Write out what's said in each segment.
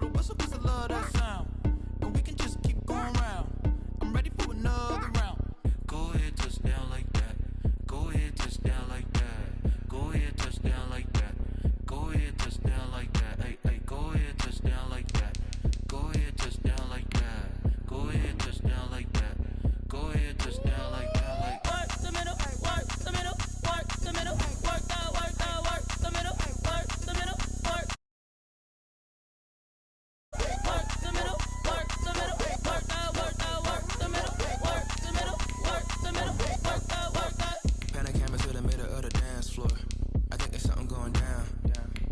the whistle 'cause I love that sound. And we can just keep going round. I'm ready for another round. Go ahead, touchdown like that. Go ahead, touchdown like that. Go ahead, touchdown like that. Go ahead, touchdown like that. Hey, hey, go ahead, touchdown like that. Go ahead, touchdown like that. Go ahead, touchdown like that. Go ahead, touchdown like that. Like work the middle, work the middle, work the middle, work that, work the middle, work the middle, work. Work the middle, work the middle, work that, work the middle, work the middle, work the middle, work that. Pan a camera to the middle of the dance floor. I think there's something going down.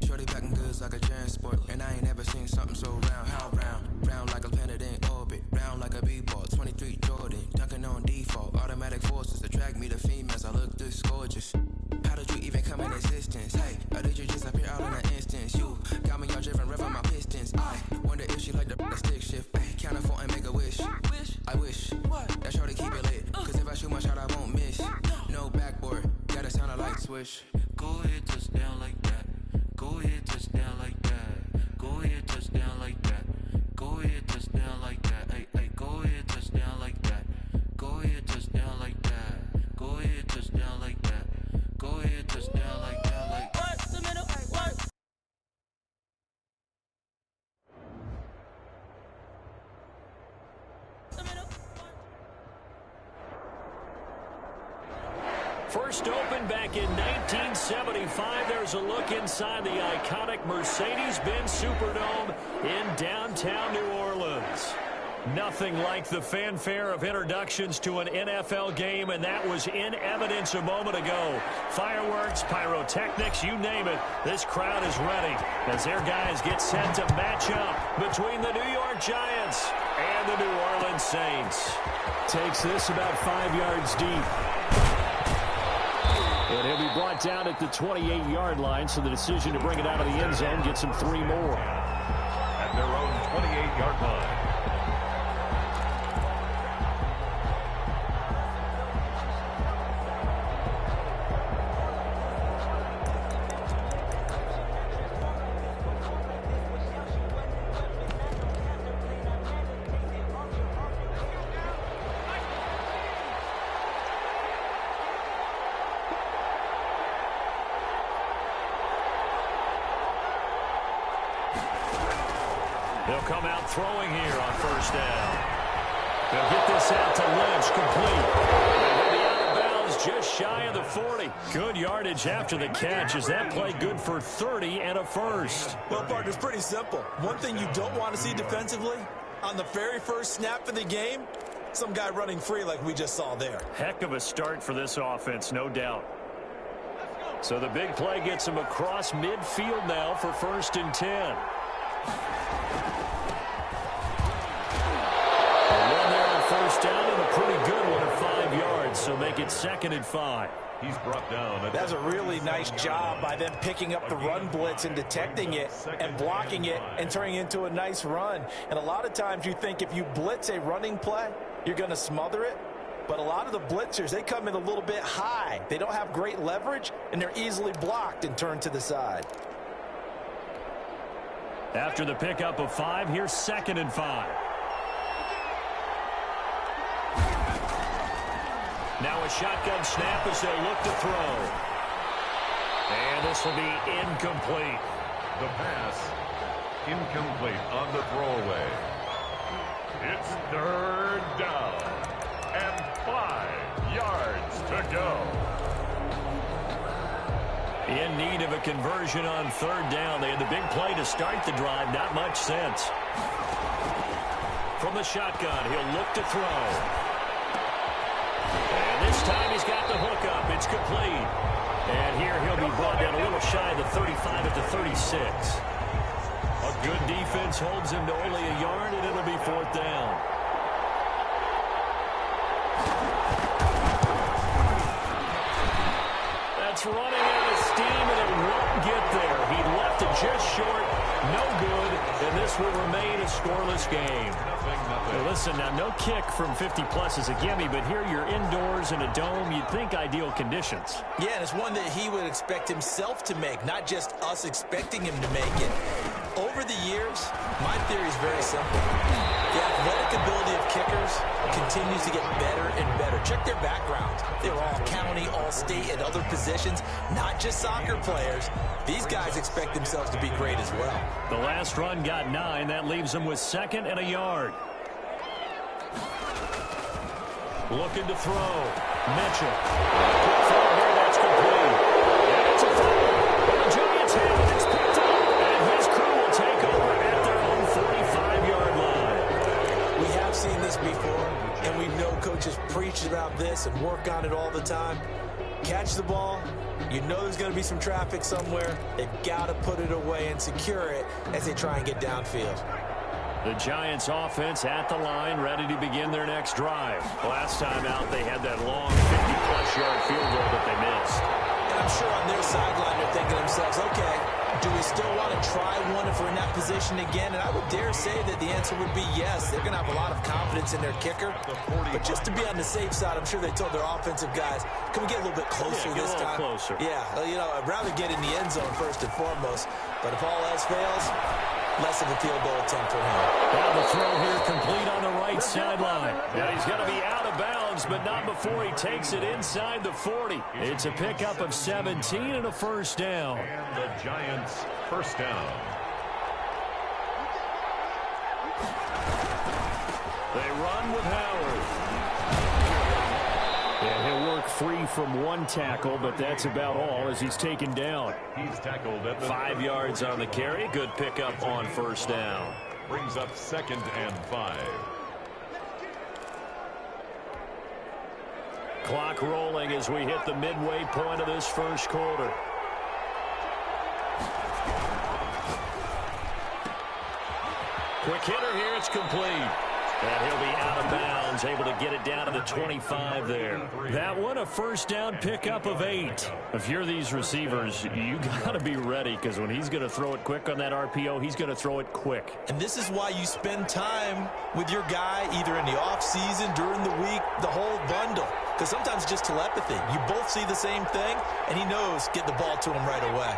Shorty packing goods like a transport, and I ain't never seen something so round. How round? Round like a planet in orbit, round like a b-ball. 23 Jordan, dunking on default. Automatic forces attract me to females. I look this gorgeous. How did you even come in existence? Hey, or did you just appear out in an instance? You got me all driven, revving my pistons. I wonder if she like the stick shift. Hey, count a 4 and make a wish. I wish that shorty keep it lit. 'Cause if I shoot my shot, I won't miss. No backboard, gotta sound a light switch. Go ahead, touchdown like that. Go ahead, touchdown like that. Go ahead, touchdown like that. Go ahead, touchdown like that. Hey, hey, go ahead, touchdown like that. Go ahead, touchdown like that. Go ahead, touchdown like that. Go ahead, touchdown like that. Like work the middle, work. The middle. First opened back in 1975. There's a look inside the iconic Mercedes-Benz Superdome in downtown New Orleans. Nothing like the fanfare of introductions to an NFL game, and that was in evidence a moment ago. Fireworks, pyrotechnics, you name it. This crowd is ready as their guys get set to match up between the New York Giants and the New Orleans Saints. Takes this about 5 yards deep. And he'll be brought down at the 28-yard line, so the decision to bring it out of the end zone gets him 3 more. At their own 28-yard line. They'll come out throwing here on first down. They'll get this out to Lynch, complete. They'll be out of bounds just shy of the 40. Good yardage after the catch. Is that play good for 30 and a first? Well, partner, it's pretty simple. One thing you don't want to see defensively, on the very first snap of the game, some guy running free like we just saw there. Heck of a start for this offense, no doubt. So the big play gets him across midfield now for 1st and 10. First down and a pretty good one at 5 yards, so make it 2nd and 5. He's brought down. That's a really nice job by them picking up the run blitz and detecting it and blocking it and turning it into a nice run. And a lot of times you think if you blitz a running play, you're going to smother it. But a lot of the blitzers, they come in a little bit high. They don't have great leverage, and they're easily blocked and turned to the side. After the pickup of 5, here's 2nd and 5. Now a shotgun snap as they look to throw. And this will be incomplete. The pass, incomplete on the throwaway. It's 3rd down and 5 yards to go. In need of a conversion on 3rd down. They had the big play to start the drive. Not much sense. From the shotgun, he'll look to throw. And this time he's got the hook up. It's complete. And here he'll be brought down a little shy of the 35 at the 36. A good defense holds him to only a yard, and it'll be 4th down. That's running out of steam, and it won't get there. He left it just short. No good, and this will remain a scoreless game. Well, listen, now no kick from 50-plus is a gimme, but here you're indoors in a dome. You'd think ideal conditions. Yeah, and it's one that he would expect himself to make, not just us expecting him to make it. Over the years, my theory is very simple. The athletic ability of kickers continues to get better and better. Check their backgrounds. They were all county, all state, and other positions, not just soccer players. These guys expect themselves to be great as well. The last run got 9. That leaves them with 2nd and a yard. Looking to throw. Mitchell. Quick throw here, that's complete. And it's a throw. The Giants have it. It's picked up. And his crew will take over at their own 45-yard line. We have seen this before, and we know coaches preach about this and work on it all the time. Catch the ball. You know there's going to be some traffic somewhere. They've got to put it away and secure it as they try and get downfield. The Giants offense at the line, ready to begin their next drive. Last time out, they had that long 50-plus yard field goal that they missed. And I'm sure on their sideline they're thinking to themselves, okay, do we still want to try one if we're in that position again? And I would dare say that the answer would be yes. They're going to have a lot of confidence in their kicker. But just to be on the safe side, I'm sure they told their offensive guys, can we get a little bit closer this time? Closer. Yeah, you know, I'd rather get in the end zone first and foremost. But if all else fails, less of a field goal attempt for him. Now the throw here complete on the right sideline. Now he's going to be out of bounds, but not before he takes it inside the 40. It's a pickup of 17 and a first down. And the Giants first down. They run with Howard. And he'll work free from one tackle, but that's about all as he's taken down. He's tackled at the 5 yards on the carry. Good pickup on first down. Brings up 2nd and 5. Clock rolling as we hit the midway point of this first quarter. Quick hitter here. It's complete. And he'll be out of bounds, able to get it down to the 25 there. That one, a first down pickup of 8. If you're these receivers, you got to be ready because when he's going to throw it quick on that RPO, he's going to throw it quick. And this is why you spend time with your guy either in the offseason, during the week, the whole bundle. Because sometimes it's just telepathy. You both see the same thing, and he knows get the ball to him right away.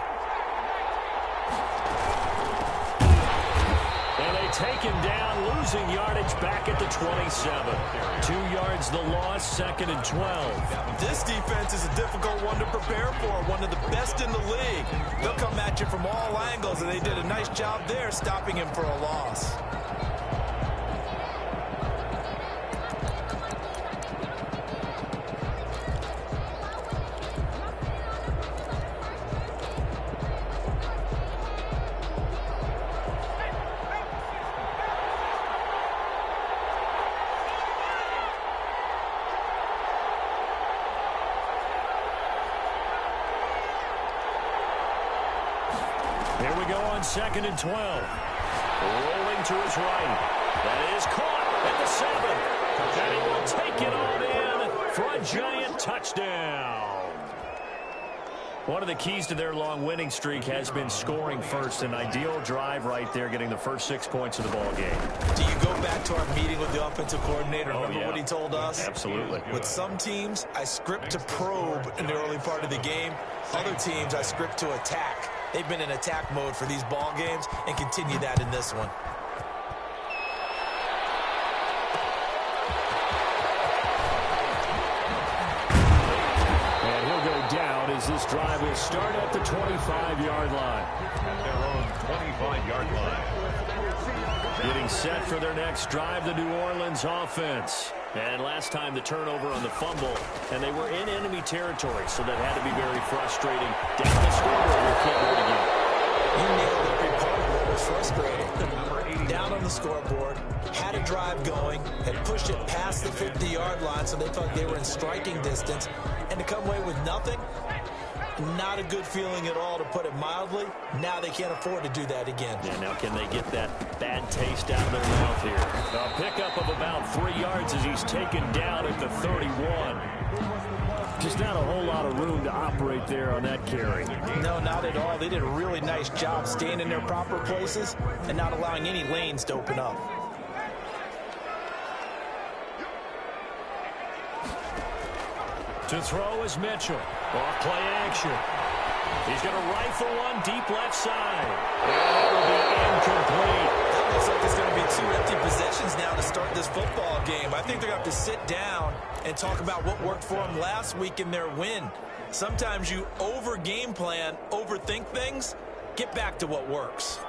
Take him down, losing yardage back at the 27. 2 yards the loss, 2nd and 12. This defense is a difficult one to prepare for, one of the best in the league. They'll come at you from all angles, and they did a nice job there stopping him for a loss. Here we go on 2nd and 12. Rolling to his right. That is caught at the 7. And he will take it on in for a Giant touchdown. One of the keys to their long winning streak has been scoring first. An ideal drive right there, getting the first 6 points of the ball game. Do you go back to our meeting with the offensive coordinator? Remember what he told us? Absolutely. With some teams, I script to probe in the early part of the game. Other teams, I script to attack. They've been in attack mode for these ball games and continue that in this one. And he'll go down as this drive will start at the 25-yard line. At their own 25-yard line. Getting set for their next drive, the New Orleans offense. And last time the turnover on the fumble, and they were in enemy territory, so that had to be very frustrating. Down the scoreboard, they can't do it again. You nailed every part of what was frustrating. Down on the scoreboard, had a drive going, had pushed it past the 50-yard line, so they thought they were in striking distance, and to come away with nothing, not a good feeling at all, to put it mildly. Now they can't afford to do that again. Yeah, now can they get that bad taste out of their mouth here? A pickup of about 3 yards as he's taken down at the 31. Just not a whole lot of room to operate there on that carry. No, not at all. They did a really nice job staying in their proper places and not allowing any lanes to open up. To throw is Mitchell. Off play action. He's going to rifle one deep left side. And it will be incomplete. That looks like it's going to be 2 empty possessions now to start this football game. I think they're going to have to sit down and talk about what worked for them last week in their win. Sometimes you over-game plan, overthink things. Get back to what works.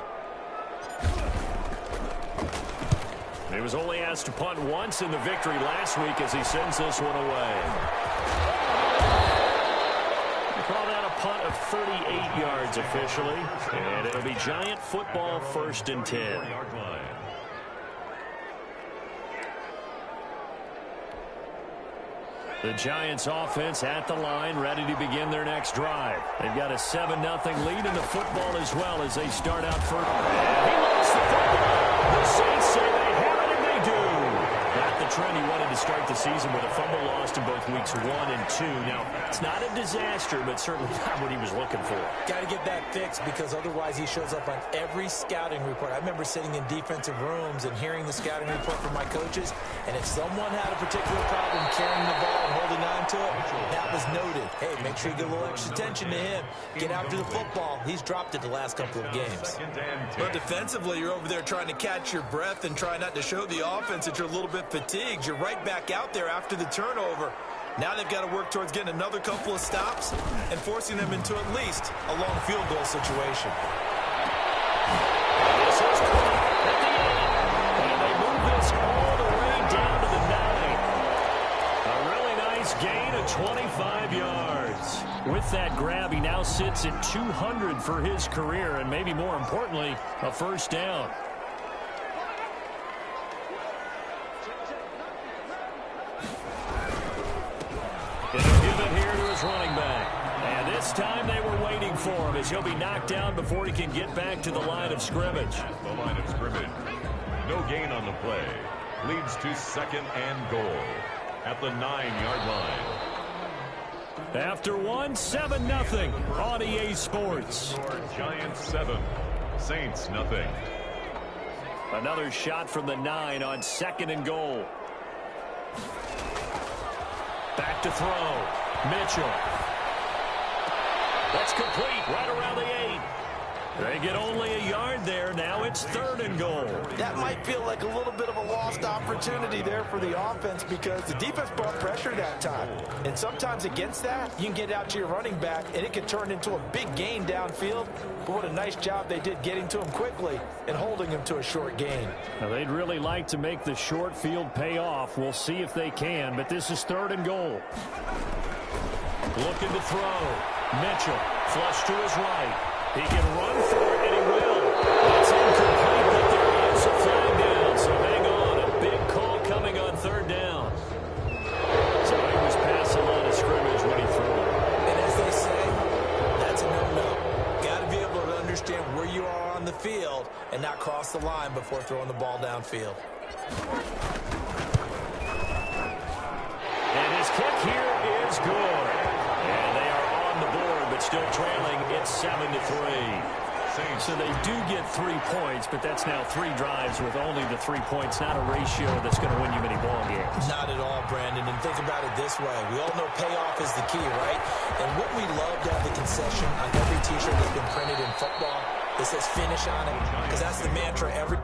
He was only asked to punt once in the victory last week as he sends this one away. We call that a punt of 38 yards officially. And it'll be Giant football 1st and 10. The Giants offense at the line, ready to begin their next drive. They've got a 7-0 lead in the football as well as they start out first. And he lost the football. The Saints say they have it, and they do. Not the trend he wanted to start the season with a fumble lost in both weeks 1 and 2. Now, it's not a disaster, but certainly not what he was looking for. Got to get that fixed because otherwise he shows up on every scouting report. I remember sitting in defensive rooms and hearing the scouting report from my coaches, and if someone had a particular problem carrying the ball and holding on to it, that was noted. Hey, make sure you get a little extra attention to him. Get after the football. He's dropped it the last couple of games. But defensively, you're over there trying to catch your breath and try not to show the offense that you're a little bit fatigued. You're right back out there after the turnover. Now they've got to work towards getting another couple of stops and forcing them into at least a long field goal situation. This is caught at the end. And they move this all the way down to the 9. A really nice gain of 25 yards. With that grab, he now sits at 200 for his career, and maybe more importantly, a 1st down. He'll give it here to his running back. And this time they were waiting for him as he'll be knocked down before he can get back to the line of scrimmage. The line of scrimmage. No gain on the play. Leads to 2nd and goal at the 9-yard line. After 7-0 on EA Sports. Giants 7, Saints nothing. Another shot from the 9 on 2nd and goal. Back to throw. Mitchell. That's complete right around the 8. They get only a yard there. Now it's 3rd and goal. That might feel like a little bit of a lost opportunity there for the offense because the defense brought pressure that time. And sometimes against that, you can get out to your running back, and it can turn into a big gain downfield. But what a nice job they did getting to him quickly and holding him to a short gain. Now, they'd really like to make the short field pay off. We'll see if they can, but this is 3rd and goal. Looking to throw. Mitchell, flush to his right. He can run for it, and he will. It's incomplete, but there is a flag down. So hang on, a big call coming on 3rd down. So he was past the line of scrimmage when he threw it. And as they say, that's a no-no. Got to be able to understand where you are on the field and not cross the line before throwing the ball downfield. And his kick here is good. And they are on the board, but still trailing. It's 7-3. So they do get 3 points, but that's now 3 drives with only the 3 points. Not a ratio that's going to win you many ball games. Not at all, Brandon. And think about it this way. We all know payoff is the key, right? And what we love to have the concession on every T-shirt that's been printed in football, it says finish on it, because that's the mantra every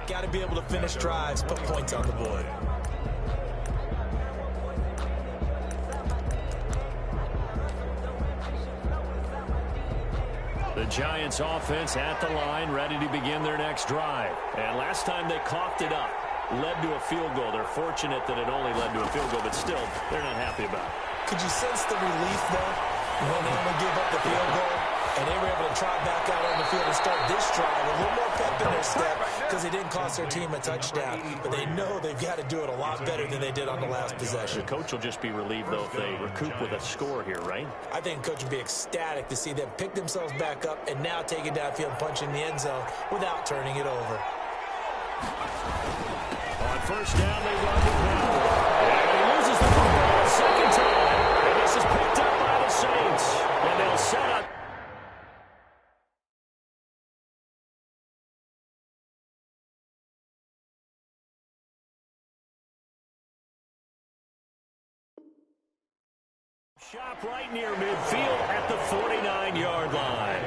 got to be able to finish drives, put points on the board. The Giants offense at the line, ready to begin their next drive. And last time they coughed it up, led to a field goal. They're fortunate that it only led to a field goal, but still, they're not happy about it. Could you sense the relief, though, when they only gave up the field goal and they were able to trot back out on the field and start this drive with a little more pep in their step because they didn't cost their team a touchdown. But they know they've got to do it a lot better than they did on the last possession. The coach will just be relieved, though, if they recoup with a score here, right? I think the coach would be ecstatic to see them pick themselves back up and now take it downfield and punch in the end zone without turning it over. On first down, they run the power. And he loses the football a second time. And this is picked up by the Saints. And they'll set up. Shop right near midfield at the 49-yard line.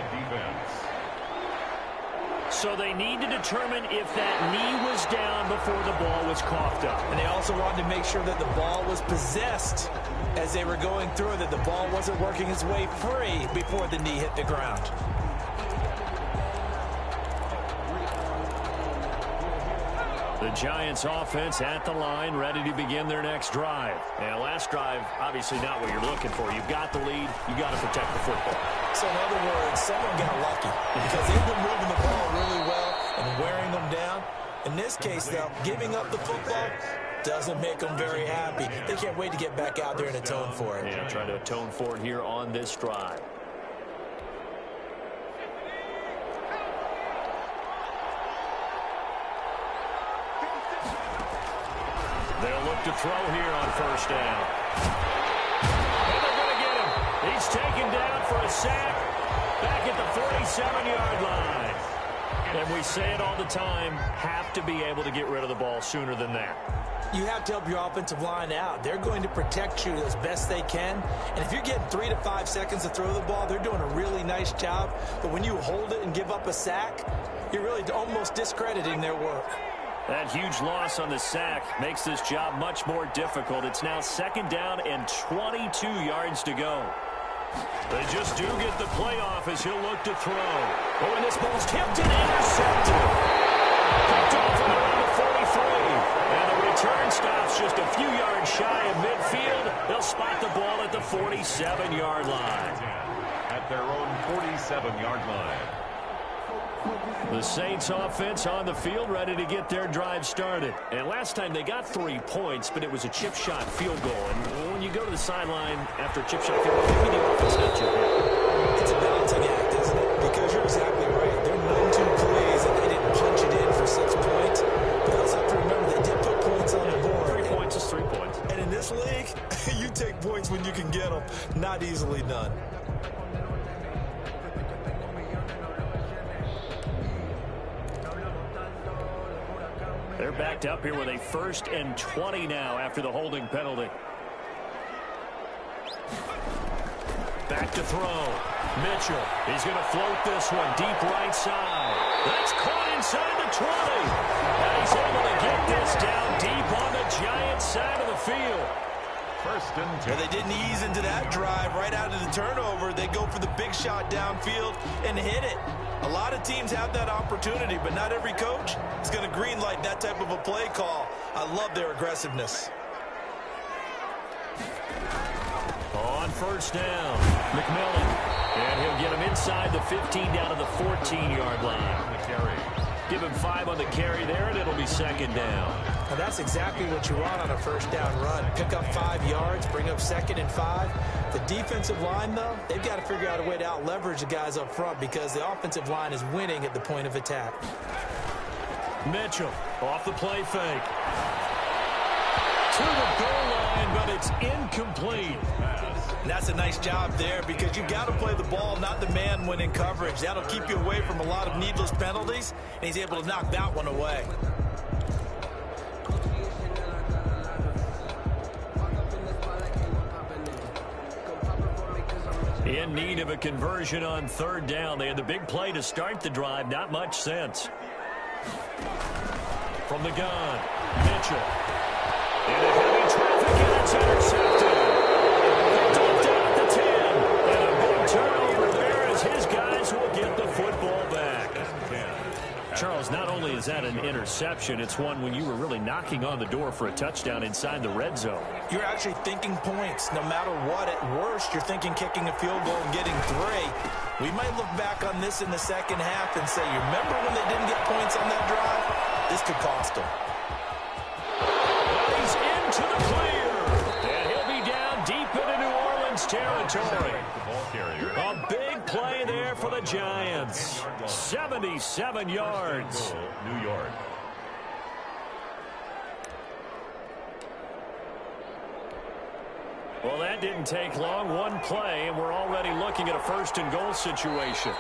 So they need to determine if that knee was down before the ball was coughed up. And they also wanted to make sure that the ball was possessed as they were going through it, that the ball wasn't working its way free before the knee hit the ground. The Giants offense at the line, ready to begin their next drive. And last drive, obviously not what you're looking for. You've got the lead. You've got to protect the football. So in other words, someone got lucky because they've been moving the ball really well and wearing them down. In this case, though, giving up the football doesn't make them very happy. They can't wait to get back out there and atone for it. Yeah, trying to atone for it here on this drive. They'll look to throw here on first down. And they're going to get him. He's taken down for a sack back at the 47-yard line. And we say it all the time, have to be able to get rid of the ball sooner than that. You have to help your offensive line out. They're going to protect you as best they can. And if you're getting 3 to 5 seconds to throw the ball, they're doing a really nice job. But when you hold it and give up a sack, you're really almost discrediting their work. That huge loss on the sack makes this job much more difficult. It's now second down and 22 yards to go. They just do get the playoff as he'll look to throw. Oh, and this ball's tipped and intercepted. Picked off from around the 43. And the return stops just a few yards shy of midfield. They'll spot the ball at the 47-yard line. At their own 47-yard line. The Saints offense on the field, ready to get their drive started. And last time they got 3 points, but it was a chip shot field goal. And when you go to the sideline after a chip shot field goal, maybe the offense not too good. It's a balancing act, isn't it? Because you're exactly right. They're 9-2 plays and they didn't punch it in for 6 points. But you also have to remember they did put points on the board. 3 points is 3 points. And in this league, you take points when you can get them. Not easily done. They're backed up here with a 1st and 20 now after the holding penalty. Back to throw. Mitchell. He's going to float this one deep right side. That's caught inside the 20. And he's able to get this down deep on the Giants side of the field. 1st and 10. Yeah, they didn't ease into that drive right out of the turnover. They go for the big shot downfield and hit it. A lot of teams have that opportunity, but not every coach is going to greenlight that type of a play call. I love their aggressiveness. On first down, McMillan. And he'll get him inside the 15 down to the 14-yard line. The carry. Give him 5 on the carry there, and it'll be second down. And that's exactly what you want on a first down run. Pick up 5 yards, bring up 2nd and 5. The defensive line, though, they've got to figure out a way to out-leverage the guys up front because the offensive line is winning at the point of attack. Mitchell off the play fake. To the goal line, but it's incomplete. And that's a nice job there because you've got to play the ball, not the man when in coverage. That'll keep you away from a lot of needless penalties, and he's able to knock that one away. In need of a conversion on 3rd down. They had the big play to start the drive. Not much sense. From the gun, Mitchell. Into heavy traffic, and it's intercepted. Down at the 10. And a big turnover there as his guys Giants will get the football back. Charles, not only is that an interception, it's one when you were really knocking on the door for a touchdown inside the red zone. You're actually thinking points. No matter what, at worst, you're thinking kicking a field goal and getting 3. We might look back on this in the second half and say, you remember when they didn't get points on that drive? This could cost them. He's into the clear. And he'll be down deep into New Orleans territory. A big play there for the Giants. 77 yards. New York. Well, that didn't take long. One play, and we're already looking at a first and goal situation.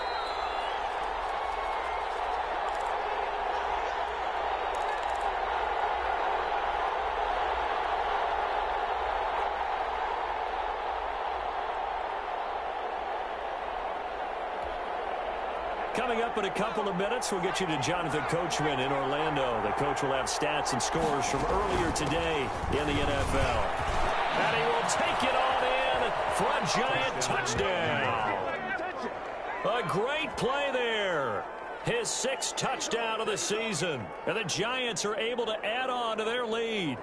Coming up in a couple of minutes, we'll get you to Jonathan Coachman in Orlando. The coach will have stats and scores from earlier today in the NFL. And he will take it on in for a Giant touchdown. A great play there. His 6th touchdown of the season. And the Giants are able to add on to their lead.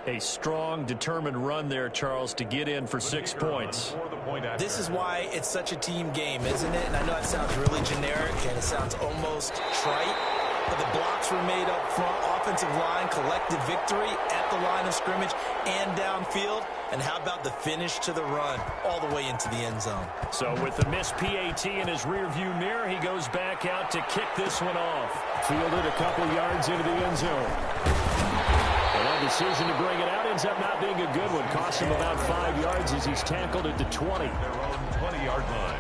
A strong, determined run there, Charles, to get in for 6 points. This is why it's such a team game, isn't it? And I know it sounds really generic and it sounds almost trite, but the blocks were made up front. Offensive line collected victory at the line of scrimmage and downfield. And how about the finish to the run all the way into the end zone? So with the missed PAT in his rearview mirror, he goes back out to kick this one off. Fielded a couple yards into the end zone. And that decision to bring it out ends up not being a good one. Costs him about 5 yards as he's tackled at the 20. Their own 20-yard line.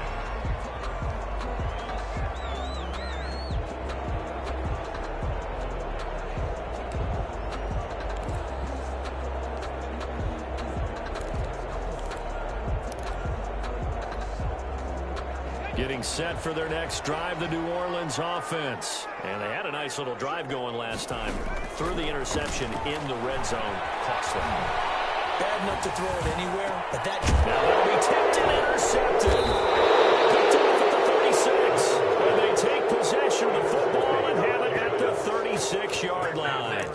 Getting set for their next drive, the New Orleans offense. And they had a nice little drive going last time. Threw the interception in the red zone. Cost them. Bad enough to throw it anywhere, but that... Now they'll be tipped and intercepted. Picked off at the 36. And they take possession of the football and have it at the 36-yard line.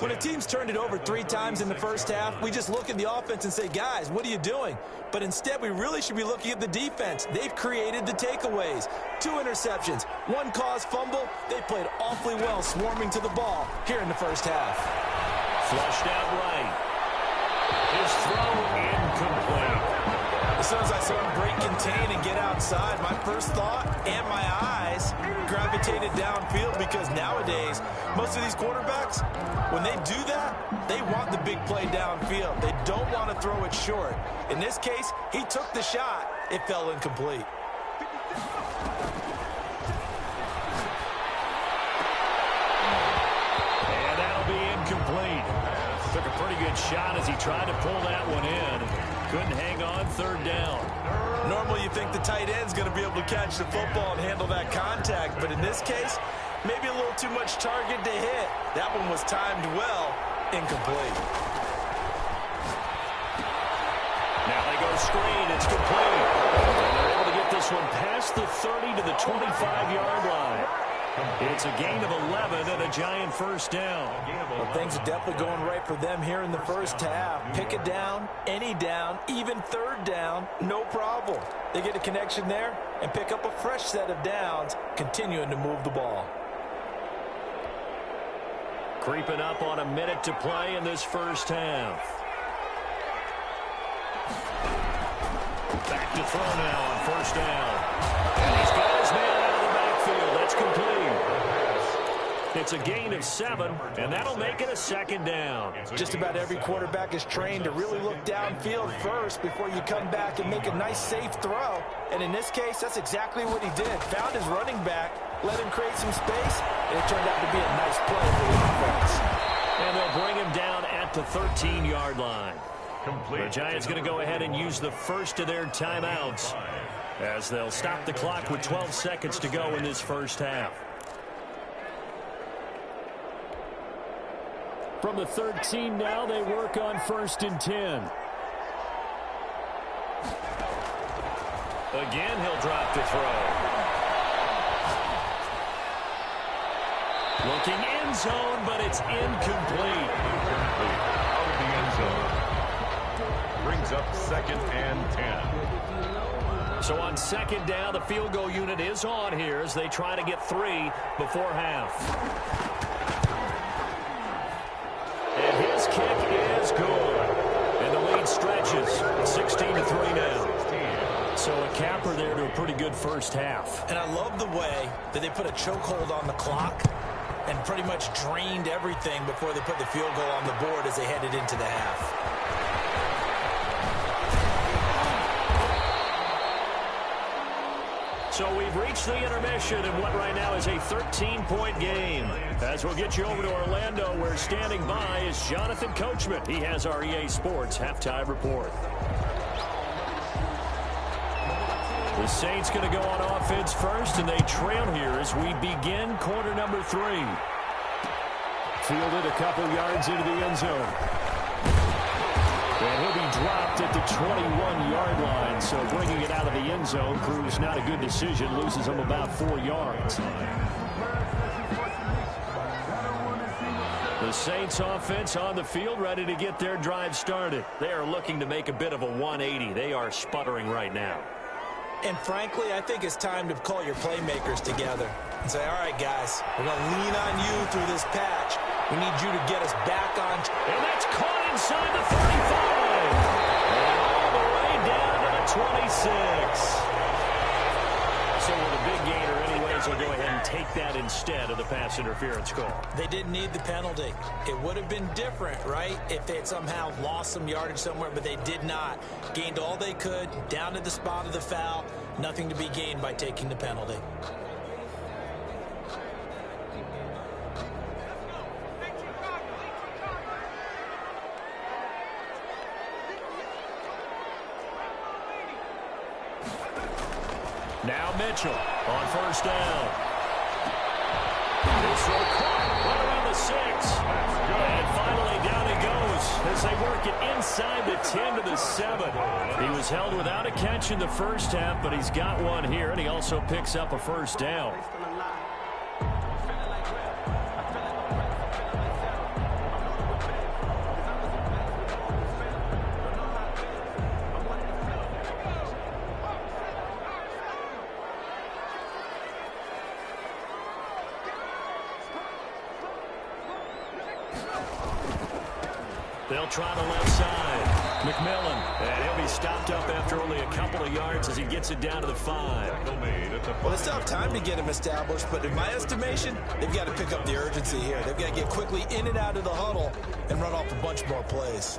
When a team's turned it over 3 times in the first half, we just look at the offense and say, guys, what are you doing? But instead, we really should be looking at the defense. They've created the takeaways. 2 interceptions, 1 caused fumble. They played awfully well swarming to the ball here in the first half. Flushed out right. His throw incomplete. As soon as I saw him break contain and get outside, my first thought and my eyes gravitated downfield because nowadays, most of these quarterbacks, when they do that, they want the big play downfield. They don't want to throw it short. In this case, he took the shot. It fell incomplete. And that'll be incomplete. Took a pretty good shot as he tried to pull that one in. Couldn't hang on, 3rd down. Normally you think the tight end's going to be able to catch the football and handle that contact, but in this case, maybe a little too much target to hit. That one was timed well, incomplete. Now they go screen, it's complete. And they're able to get this one past the 30 to the 25-yard line. It's a gain of 11 and a Giant first down. Well, things are definitely going right for them here in the first half. Pick it down, any down, even 3rd down, no problem. They get a connection there and pick up a fresh set of downs, continuing to move the ball. Creeping up on a minute to play in this first half. Back to throw now on first down. And he's got his man out of the backfield. That's complete. It's a gain of 7, and that'll make it a 2nd down. Just about every quarterback is trained to really look downfield first before you come back and make a nice, safe throw. And in this case, that's exactly what he did. Found his running back, let him create some space, and it turned out to be a nice play for the offense. And they'll bring him down at the 13-yard line. The Giants going to go ahead and use the first of their timeouts as they'll stop the clock with 12 seconds to go in this first half. From the 13 now, they work on 1st and 10. Again, he'll drop to throw. Looking end zone, but it's incomplete. Out of the end zone. Brings up 2nd and 10. So on 2nd down, the field goal unit is on here as they try to get 3 before half. And his kick is good. And the lead stretches. 16-3 now. So a capper there to a pretty good first half. And I love the way that they put a chokehold on the clock and pretty much drained everything before they put the field goal on the board as they headed into the half. So we've reached the intermission in what right now is a 13-point game. As we'll get you over to Orlando, where standing by is Jonathan Coachman. He has our EA Sports halftime report. The Saints going to go on offense first, and they trail here as we begin quarter number 3. Fielded a couple yards into the end zone. And he'll be dropped at the 21-yard line, so bringing it out of the end zone proves not a good decision, loses him about 4 yards. The Saints offense on the field, ready to get their drive started. They are looking to make a bit of a 180. They are sputtering right now. And frankly, I think it's time to call your playmakers together and say, all right, guys, we're going to lean on you through this patch. We need you to get us back on. And that's caught inside the 35. And all the way down to the 26. So with a big gainer anyways, they'll go ahead and take that instead of the pass interference call. They didn't need the penalty. It would have been different, right, if they had somehow lost some yardage somewhere, but they did not. Gained all they could, down to the spot of the foul. Nothing to be gained by taking the penalty. Now Mitchell on first down. This will caught right around the 6. And finally down he goes as they work it inside the 10 to the 7. He was held without a catch in the first half, but he's got one here, and he also picks up a first down. They'll try the left side. McMillan, and he'll be stopped up after only a couple of yards as he gets it down to the 5. Well, they still have time to get him established, but in my estimation, they've got to pick up the urgency here. They've got to get quickly in and out of the huddle and run off a bunch more plays.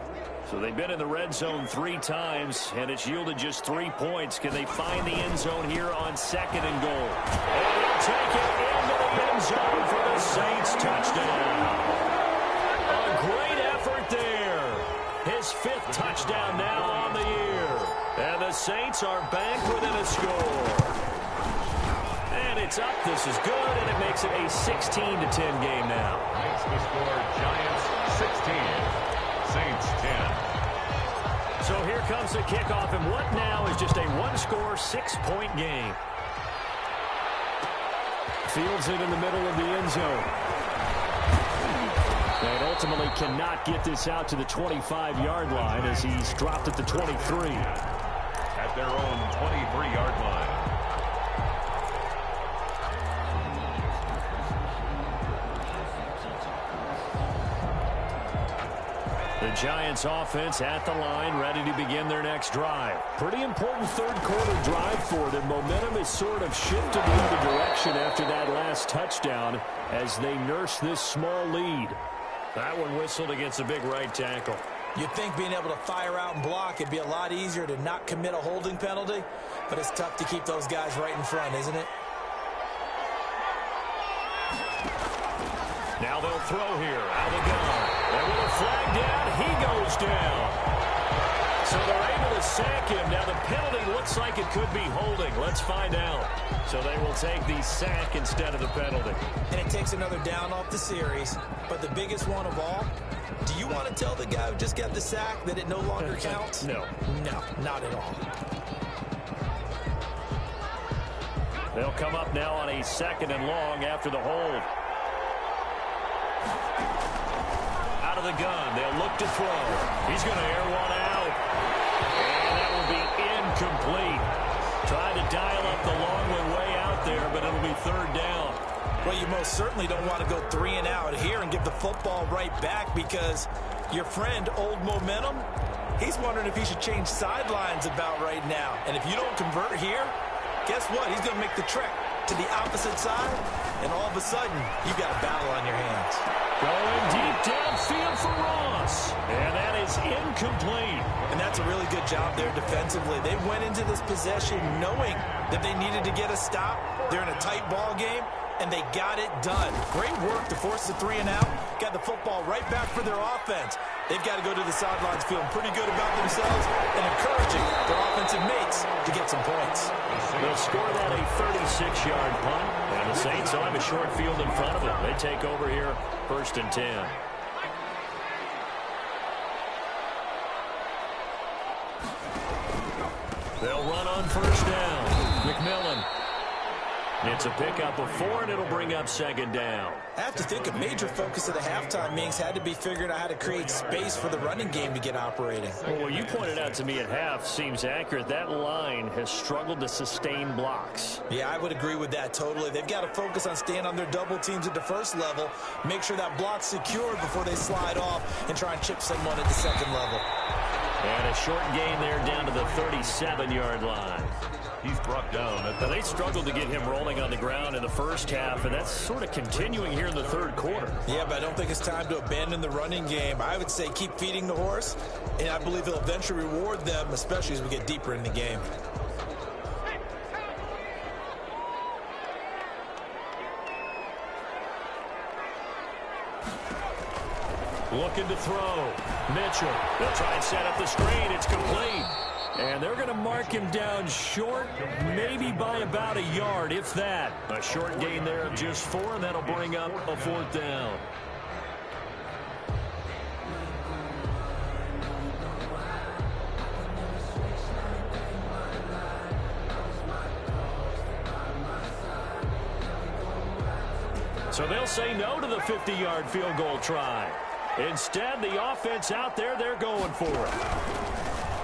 So they've been in the red zone 3 times, and it's yielded just 3 points. Can they find the end zone here on 2nd and goal? And they'll take it into the end zone for the Saints touchdown. A great effort there. His 5th touchdown now on the year. And the Saints are back within a score. And it's up. This is good, and it makes it a 16-10 game now. Makes the score Giants 16, Saints 10. So here comes the kickoff, and what now is just a one-score, 6-point game. Fields it in the middle of the end zone. And ultimately cannot get this out to the 25-yard line as he's dropped at the 23. At their own 23-yard line. The Giants offense at the line, ready to begin their next drive. Pretty important third-quarter drive for them. Momentum is sort of shifted in the direction after that last touchdown as they nurse this small lead. That one whistled against a big right tackle. You'd think being able to fire out and block, it'd be a lot easier to not commit a holding penalty, but it's tough to keep those guys right in front, isn't it? Now they'll throw here out of the gun. And with a flag down, he goes down. So they're able to sack him. Now the penalty looks like it could be holding. Let's find out. So they will take the sack instead of the penalty. And it takes another down off the series. But the biggest one of all, do you want to tell the guy who just got the sack that it no longer counts? No. No, not at all. They'll come up now on a 2nd and long after the hold. Out of the gun. They'll look to throw. He's going to air one out. And that will be incomplete. Trying to dial up the long one way out there, but it'll be 3rd down. Well, you most certainly don't want to go 3 and out here and give the football right back, because your friend, Old Momentum, he's wondering if he should change sidelines about right now. And if you don't convert here, guess what? He's going to make the trek to the opposite side, and all of a sudden, you've got a battle on your hands. Going deep downfield for Ross. And that is incomplete. And that's a really good job there defensively. They went into this possession knowing that they needed to get a stop. They're in a tight ball game, and they got it done. Great work to force the 3 and out. Got the football right back for their offense. They've got to go to the sidelines feeling pretty good about themselves and encouraging their offensive mates to get some points. They'll score that a 36-yard punt, and the Saints will have a short field in front of them. They take over here, 1st and 10. They'll run on 1st down. McMillan. It's a pickup of 4, and it'll bring up 2nd down. I have to think a major focus of the halftime meetings had to be figuring out how to create space for the running game to get operating. Well, what you pointed out to me at half seems accurate. That line has struggled to sustain blocks. Yeah, I would agree with that totally. They've got to focus on staying on their double teams at the 1st level, make sure that block's secured before they slide off and try and chip someone at the 2nd level. And a short gain there down to the 37-yard line. He's brought down. They struggled to get him rolling on the ground in the 1st half, and that's sort of continuing here in the 3rd quarter. Yeah, but I don't think it's time to abandon the running game. I would say keep feeding the horse, and I believe he'll eventually reward them, especially as we get deeper in the game. Looking to throw. Mitchell. They'll try and set up the screen. It's complete. And they're going to mark him down short, maybe by about a yard, if that. A short gain there of just 4, and that'll bring up a 4th down. So they'll say no to the 50-yard field goal try. Instead, the offense out there, they're going for it.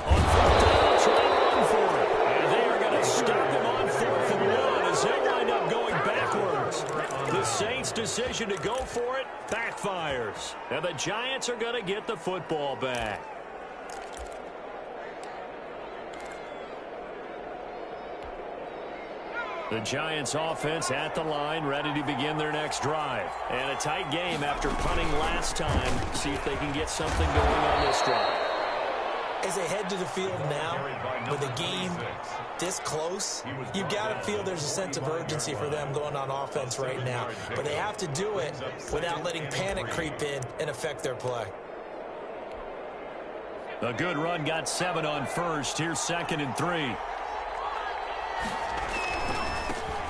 On 4th down, try to run for it. And they are going to stop him on 4th and 1 as they wind up going backwards. The Saints' decision to go for it backfires. And the Giants are going to get the football back. The Giants offense at the line, ready to begin their next drive. And a tight game after punting last time. See if they can get something going on this drive. As they head to the field now, with a game this close, you've got to feel there's a sense of urgency for them going on offense right now. But they have to do it without letting panic creep in and affect their play. A good run got 7 on 1st. Here's 2nd and 3.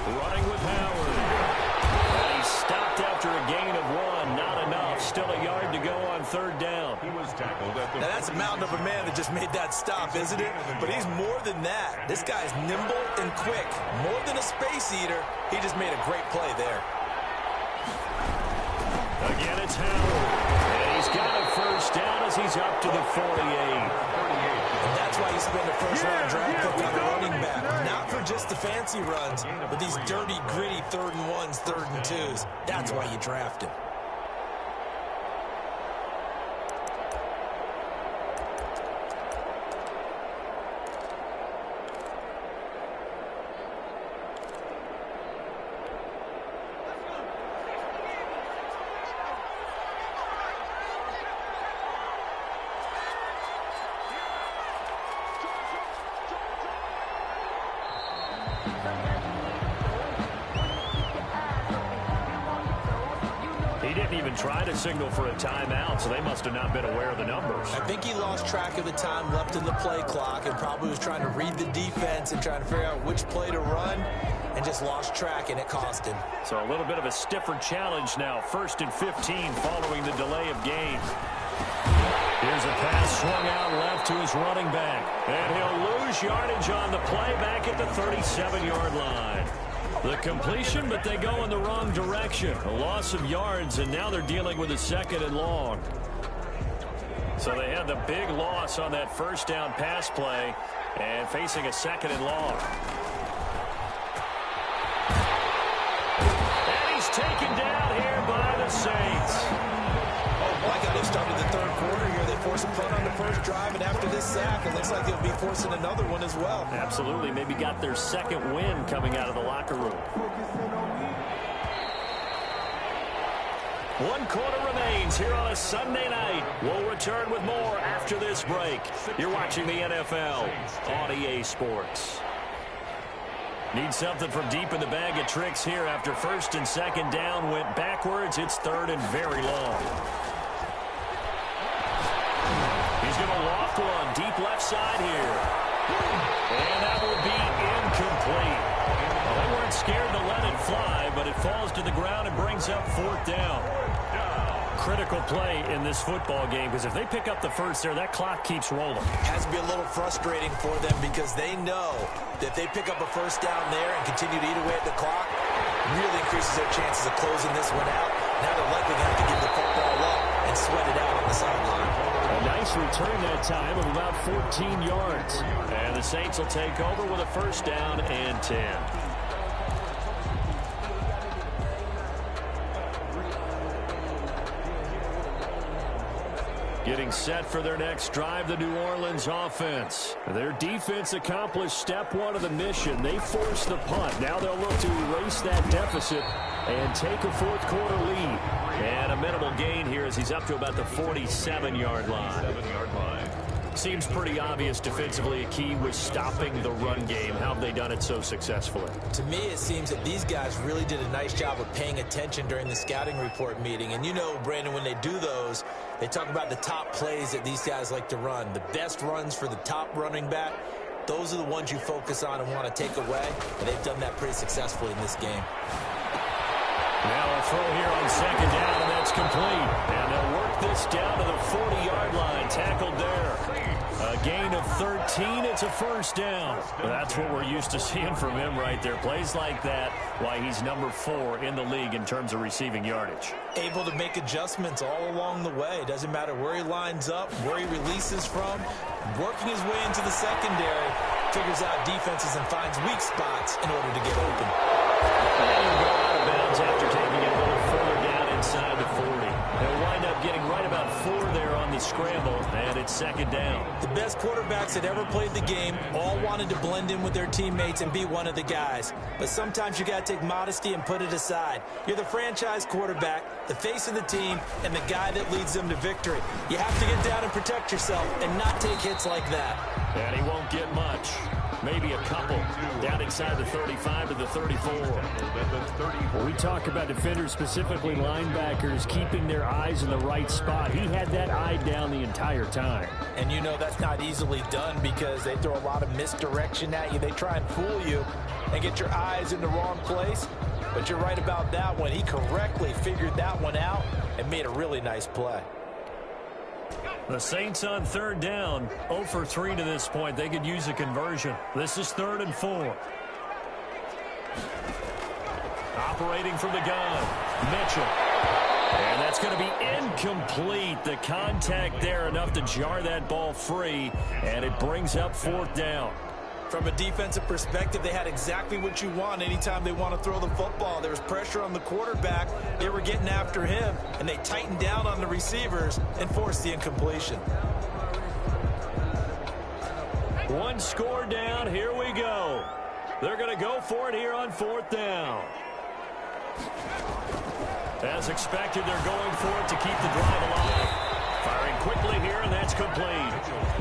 Running with Howard. And he stopped after a gain of 1. Not enough. Still a yard to go on 3rd down. He was tackled at the... Now that's a mountain of a man that just made that stop, isn't it? But he's more than that. This guy's nimble and quick. More than a space eater. He just made a great play there. Again, it's Howard. And he's got a 1st down as he's up to the 48. And that's why you spend a 1st-round draft pick on a running back. Not for just the fancy runs, but these dirty, gritty 3rd and 1s, 3rd and 2s. That's why you draft him. He didn't even try to signal for a timeout, so they must have not been aware of the numbers. I think he lost track of the time left in the play clock and probably was trying to read the defense and trying to figure out which play to run and just lost track, and it cost him. So a little bit of a stiffer challenge now. 1st and 15 following the delay of game. Here's a pass swung out left to his running back. And he'll lose yardage on the play back at the 37-yard line. The completion, but they go in the wrong direction. A loss of yards, and now they're dealing with a 2nd and long. So they had the big loss on that first down pass play and facing a 2nd and long. And he's taken down here by the Saints. Oh, my God, they started the third quarter here. They forced a punt on the first drive, and after this sack, it looks like they'll be forcing another one as well. Absolutely. Maybe got their 2nd win coming out of the locker room. 1 quarter remains here on a Sunday night. We'll return with more after this break. You're watching the NFL on EA Sports. Need something from deep in the bag of tricks here after 1st and 2nd down went backwards. It's 3rd and very long. He's going to loft one deep left side here. And that will be incomplete. Well, they weren't scared to let it fly, but it falls to the ground and brings up 4th down. Critical play in this football game, because if they pick up the first there, that clock keeps rolling. Has to be a little frustrating for them because they know that if they pick up a first down there and continue to eat away at the clock, really increases their chances of closing this one out. Now they're likely going to have to give the football up and sweat it out on the sideline. A nice return that time of about 14 yards. And the Saints will take over with a 1st down and 10. Getting set for their next drive, the New Orleans offense. Their defense accomplished step 1 of the mission. They forced the punt. Now they'll look to erase that deficit and take a 4th quarter lead. And a minimal gain here as he's up to about the 47-yard line. Seems pretty obvious defensively. A key was stopping the run game. How have they done it so successfully? To me, it seems that these guys really did a nice job of paying attention during the scouting report meeting. And you know, Brandon, when they do those, they talk about the top plays that these guys like to run. The best runs for the top running back, those are the ones you focus on and want to take away. And they've done that pretty successfully in this game. Now a throw here on 2nd down, and that's complete. And they'll work this down to the 40-yard line. Tackled there. A gain of 13. It's a 1st down. That's what we're used to seeing from him right there. Plays like that, why he's number 4 in the league in terms of receiving yardage. Able to make adjustments all along the way. Doesn't matter where he lines up, where he releases from. Working his way into the secondary. Figures out defenses and finds weak spots in order to get open. And he'll go out of bounds after taking it a little further down inside the 40. They'll wind up getting right about 4 there on the scramble, and it's 2nd down. The best quarterbacks that ever played the game all wanted to blend in with their teammates and be one of the guys. But sometimes you got to take modesty and put it aside. You're the franchise quarterback, the face of the team, and the guy that leads them to victory. You have to get down and protect yourself and not take hits like that. And he won't get much. Maybe a couple. Down inside the 35 to the 34. When we talk about defenders, specifically linebackers, keeping their eyes in the right spot, he had that eye down the entire time. And you know that's not easily done because they throw a lot of misdirection at you. They try and fool you and get your eyes in the wrong place. But you're right about that one. He correctly figured that one out and made a really nice play. The Saints on 3rd down, 0 for 3 to this point. They could use a conversion. This is 3rd and 4. Operating from the gun, Mitchell. And that's going to be incomplete. The contact there enough to jar that ball free, and it brings up 4th down. From a defensive perspective, they had exactly what you want anytime they want to throw the football. There was pressure on the quarterback. They were getting after him, and they tightened down on the receivers and forced the incompletion. 1 score down. Here we go. They're going to go for it here on 4th down. As expected, they're going for it to keep the drive alive. Firing quickly here, and that's complete.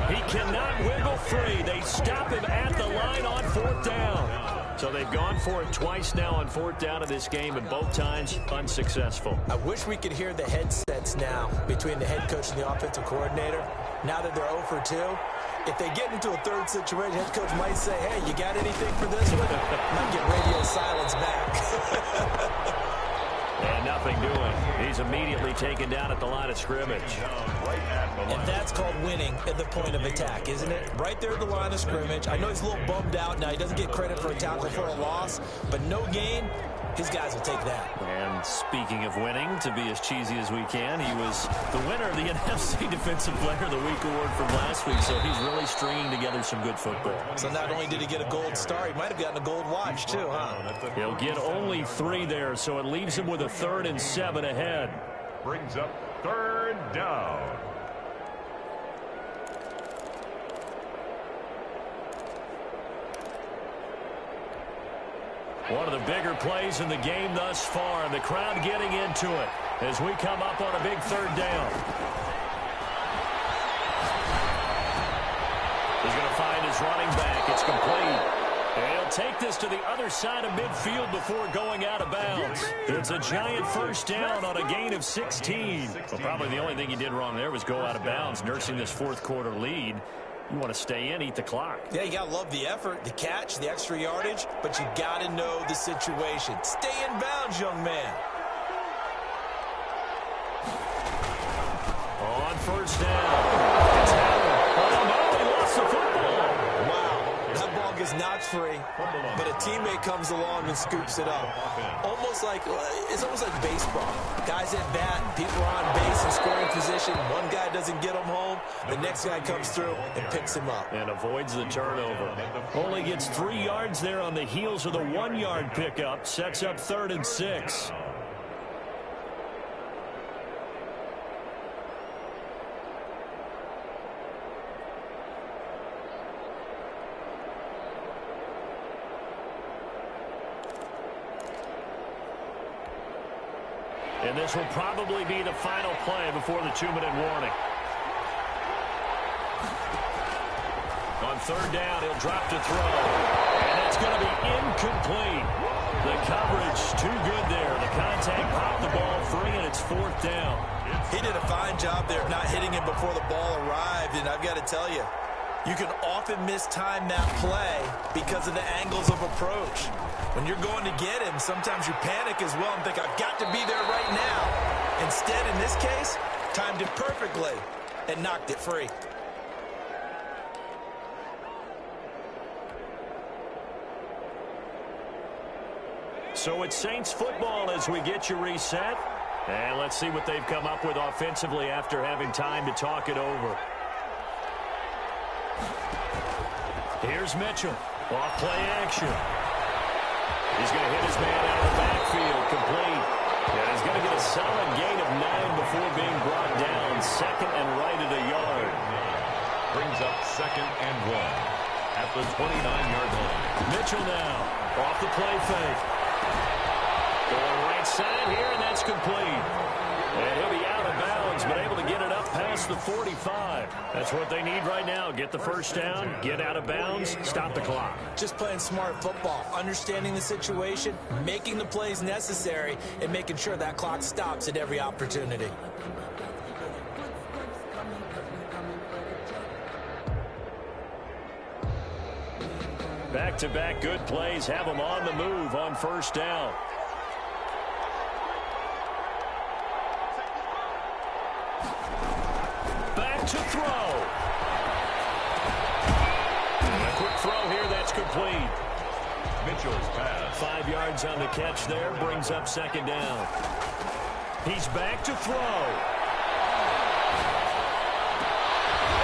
He cannot wiggle free. They stop him at the line on 4th down. So they've gone for it twice now on 4th down in this game, and both times unsuccessful. I wish we could hear the headsets now between the head coach and the offensive coordinator. Now that they're 0 for 2, if they get into a 3rd situation, head coach might say, hey, you got anything for this one? Might get radio silence back. And nothing doing. He's immediately taken down at the line of scrimmage. And that's called winning at the point of attack, isn't it? Right there at the line of scrimmage. I know he's a little bummed out now. He doesn't get credit for a tackle for a loss, but no gain, his guys will take that. And speaking of winning, to be as cheesy as we can, he was the winner of the NFC Defensive Player of the Week award from last week, so he's really stringing together some good football. So not only did he get a gold star, he might have gotten a gold watch too, huh? He'll get only 3 there, so it leaves him with a 3rd and 7 ahead. Brings up 3rd down. One of the bigger plays in the game thus far, and the crowd getting into it as we come up on a big 3rd down. He's going to find his running back. It's complete. And he'll take this to the other side of midfield before going out of bounds. It's a giant 1st down on a gain of 16. Well, probably the only thing he did wrong there was go out of bounds, nursing this 4th quarter lead. You want to stay in, eat the clock. Yeah, you got to love the effort, the catch, the extra yardage, but you got to know the situation. Stay in bounds, young man. On 1st down. It's Howard. Oh, no, he lost the football. Wow, that ball gets knocked free, but a teammate comes along and scoops it up. It's almost like baseball. Guys at bat, people are on base in scoring position. One guy doesn't get him home. The next guy comes through and picks him up. And avoids the turnover. Only gets 3 yards there on the heels of the 1-yard pickup. Sets up 3rd and 6. And this will probably be the final play before the 2-minute warning. On 3rd down, he'll drop to throw. And that's going to be incomplete. The coverage too good there. The contact popped the ball free, and it's 4th down. He did a fine job there of not hitting him before the ball arrived. And I've got to tell you, you can often mistime that play because of the angles of approach. When you're going to get him, sometimes you panic as well and think, I've got to be there right now. Instead, in this case, timed it perfectly and knocked it free. So it's Saints football as we get you reset. And let's see what they've come up with offensively after having time to talk it over. Here's Mitchell. Off play action. He's going to hit his man out of the backfield, complete. And he's going to get a solid gain of 9 before being brought down. 2nd and right at a yard. Brings up 2nd and 1 at the 29-yard line. Mitchell now off the play fake. Going right side here, and that's complete. And he'll be out of bounds, but able to get it up past the 45. That's what they need right now. Get the 1st down, get out of bounds, stop the clock. Just playing smart football, understanding the situation, making the plays necessary, and making sure that clock stops at every opportunity. Back-to-back good plays have them on the move on 1st down. To throw. A quick throw here, that's complete. Mitchell's pass. 5 yards on the catch there, brings up 2nd down. He's back to throw.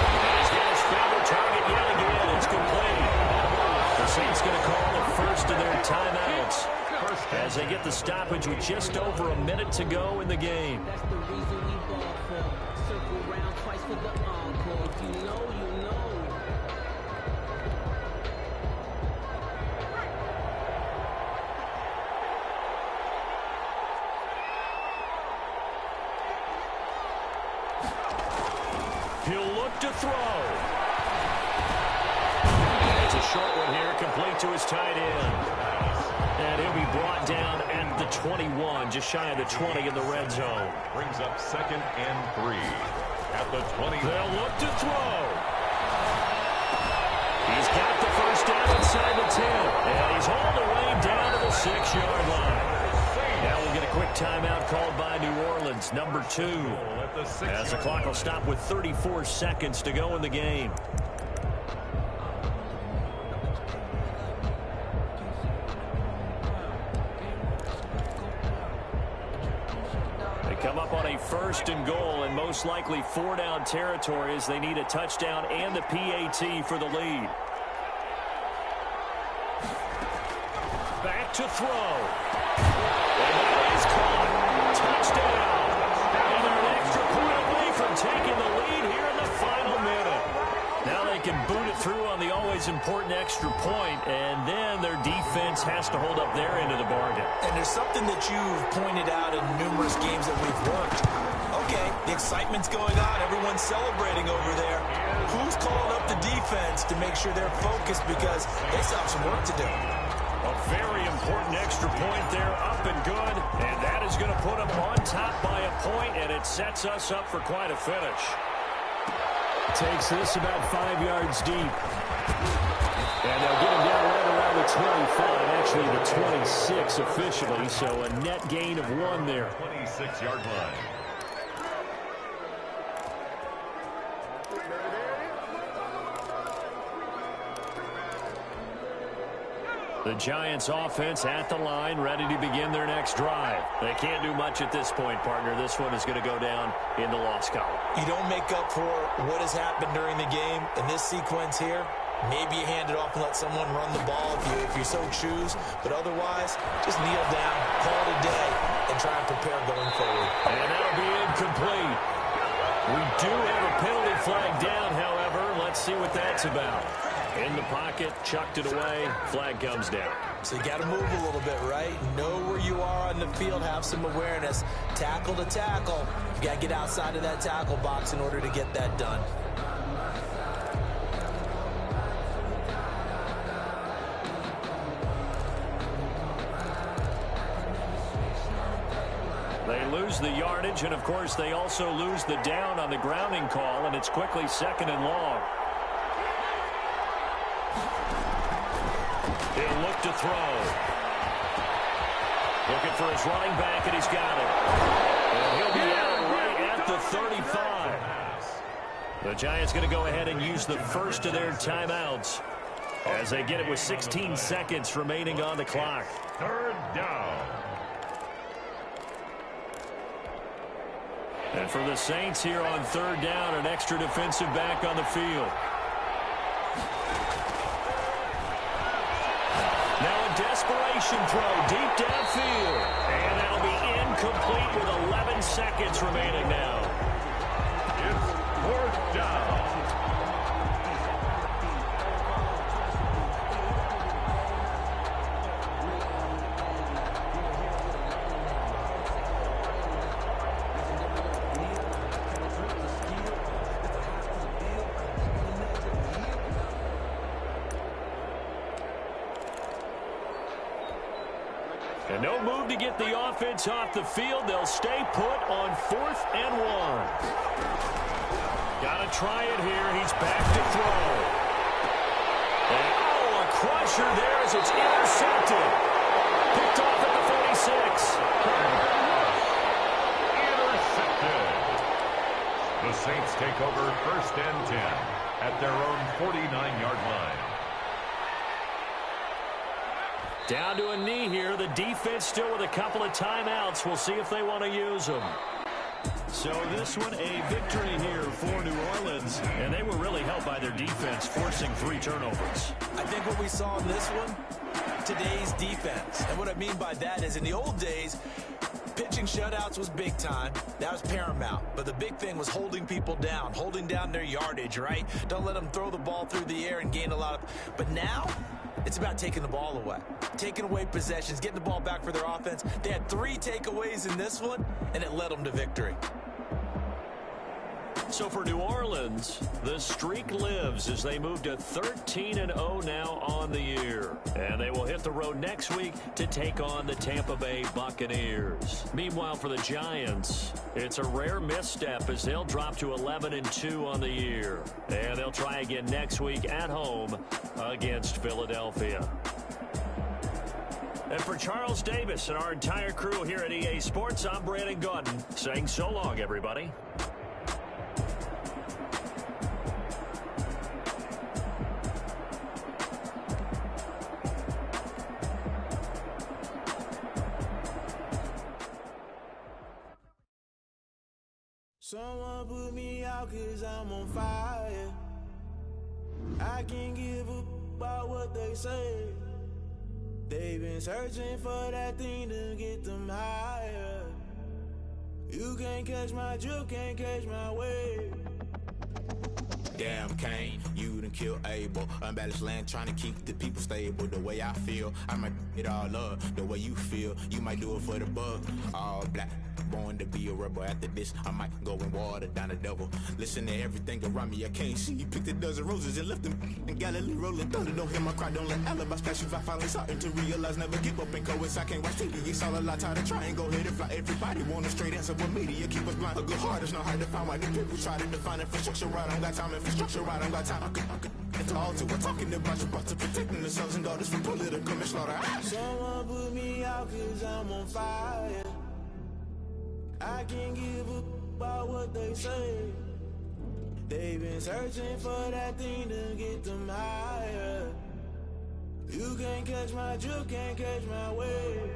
And he's got his favorite target yet again. It's complete. The Saints going to call the first of their timeouts as they get the stoppage with just over a minute to go in the game. That's the reason we ball for. Circle round twice for the encore. If you know, you know. He'll look to throw. It's a short one here, complete to his tight end. And he'll be brought down at the 21, just shy of the 20 in the red zone. Brings up 2nd and 3 at the 20. They'll look to throw. He's got the 1st down inside the 10. And he's all the way down to the 6-yard line. Now we'll get a quick timeout called by New Orleans, number 2. As the clock will stop with 34 seconds to go in the game. They come up on a 1st and goal and most likely 4-down territory as they need a touchdown and the PAT for the lead. Back to throw. And that is caught. Touchdown. And they're an extra point away from taking the lead here in the final minute. Now they can boot it through on the always important extra point, and then their defense has to hold up their end of the bargain. And there's something that you've pointed out in numerous games that we've worked. Okay, the excitement's going on. Everyone's celebrating over there. Who's calling up the defense to make sure they're focused because they still have some work to do? A very important extra point there, up and good, and that is going to put them on top by a point, and it sets us up for quite a finish. Takes this about 5 yards deep. And they'll get him down right around the 25, actually the 26 officially, so a net gain of 1 there. 26-yard line. The Giants offense at the line, ready to begin their next drive. They can't do much at this point, partner. This one is going to go down in the loss column. You don't make up for what has happened during the game in this sequence here. Maybe you hand it off and let someone run the ball if you so choose. But otherwise, just kneel down, call it a day, and try and prepare going forward. And that'll be incomplete. We do have a penalty flag down, however. Let's see what that's about. In the pocket, chucked it away, flag comes down. So you got to move a little bit, right? Know where you are on the field, have some awareness. Tackle to tackle. You got to get outside of that tackle box in order to get that done. They lose the yardage, and of course they also lose the down on the grounding call, and it's quickly 2nd and long. He'll look to throw. Looking for his running back, and he's got it. And he'll be out right at the 35. The Giants going to go ahead and use the first of their timeouts as they get it with 16 seconds remaining on the clock. 3rd down. And for the Saints here on 3rd down, an extra defensive back on the field. Now a desperation throw deep downfield. And that'll be incomplete with 11 seconds remaining now. It's 4th down. And no move to get the offense off the field. They'll stay put on 4th and 1. Got to try it here. He's back to throw. And, oh, a crusher there as it's intercepted. Picked off at the 46. Intercepted. The Saints take over 1st and 10 at their own 49-yard line. Down to a knee here. The defense still with a couple of timeouts. We'll see if they want to use them. So this one, a victory here for New Orleans. And they were really helped by their defense, forcing 3 turnovers. I think what we saw in this one, today's defense. And what I mean by that is in the old days, pitching shutouts was big time. That was paramount. But the big thing was holding people down, holding down their yardage, right? Don't let them throw the ball through the air and gain a lot of... But now, it's about taking the ball away. Taking away possessions, getting the ball back for their offense. They had 3 takeaways in this one, and it led them to victory. So for New Orleans, the streak lives as they move to 13-0 now on the year. And they will hit the road next week to take on the Tampa Bay Buccaneers. Meanwhile, for the Giants, it's a rare misstep as they'll drop to 11-2 on the year. And they'll try again next week at home against Philadelphia. And for Charles Davis and our entire crew here at EA Sports, I'm Brandon Gaudin saying so long, everybody. Someone put me out 'cause I'm on fire. I can't give up about what they say. They've been searching for that thing to get them higher. You can't catch my drift, can't catch my wave. Damn, Kane, you done killed Abel. Unbalanced land, trying to keep the people stable. The way I feel, I might it all up. The way you feel, you might do it for the bug. All black, born to be a rebel. After this, I might go and water down the devil. Listen to everything around me, I can't see. Picked a dozen roses and left them in Galilee rolling thunder. Don't hear my cry, don't let alibis pass you. I finally starting to realize, never give up and coincide. I can't watch TV, it's all a lot. Tired of trying, go ahead and fly. Everybody want a straight answer, but media keep us blind. A good heart is not hard to find. Why the people try to define infrastructure right? I don't got time, infrastructure right, I don't got time. I could it's all to we're talking about you, about to protecting the sons and daughters from political manslaughter. Someone put me out 'cause I'm on fire. I can't give up about what they say. They've been searching for that thing to get them higher. You can't catch my drift, can't catch my wave.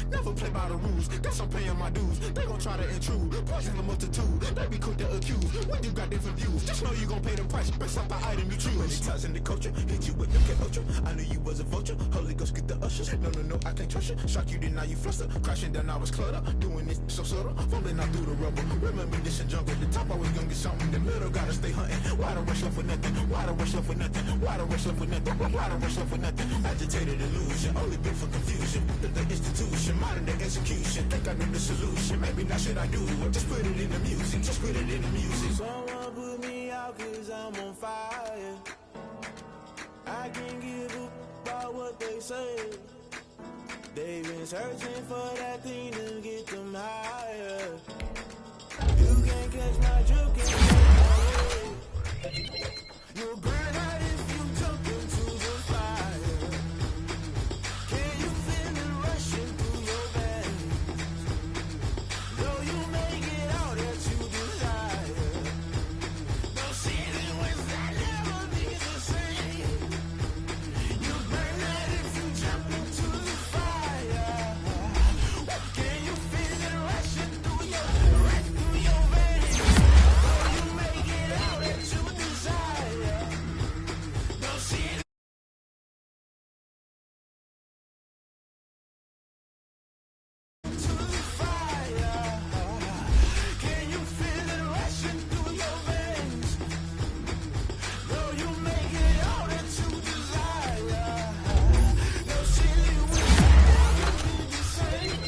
Never play by the rules, guess I'm paying my dues. They gon' try to intrude, poison the multitude. They be quick to accuse, when you got different views. Just know you gon' pay the price, based off the item you choose. Many ties in the culture, hit you with the culture. I knew you was a vulture, Holy Ghost get the ushers. No, I can't trust you. Shock you, then now you fluster. Crashing down, I was cluttered. Doing this so subtle, fumbling out through the rubble. Remember this in jungle, the top always gonna get something. The middle gotta stay hunting. Why the rush left for nothing? Why the rush left for nothing? Why the rush left for nothing? Why the rush left for nothing? Agitated illusion, only been for confusion. The institution, modern day execution. Think I know the solution. Maybe not should I do it? Just put it in the music. Just put it in the music. Someone put me out 'cause I'm on fire. I can't give up about what they say. They've been searching for that thing to get them higher. You can't catch my drift, can't catch my wave. You'll burn out if you jump into the fire. Can you feel it rushing through your veins? Though you make it all that you desire. No ceiling was that never be the same. You burn out if you jump into the fire. Can you feel it rushing through your veins? Though you make it all that you desire. No ceiling. To the fire. Can you feel it rushing through your veins? Though you make it all that you desire. No ceiling will never be the same.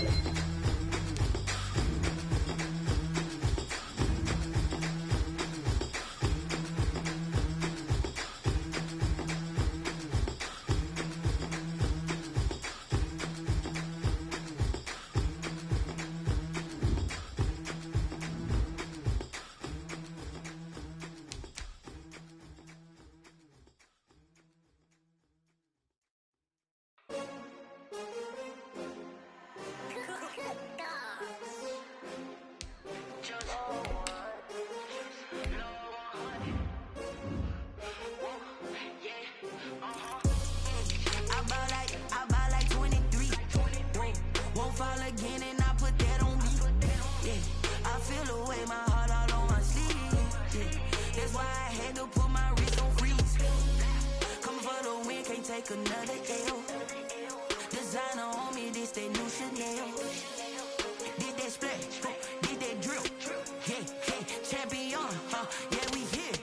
I buy like 23. Won't fall again and I put that on me. Yeah, I feel the way, my heart all on my sleeve. Yeah, that's why I had to put my wrist on freeze. Coming for the win, can't take another L. Designer on me, this that new Chanel. Did that splash, did that drill. Yeah, champion, yeah, we here.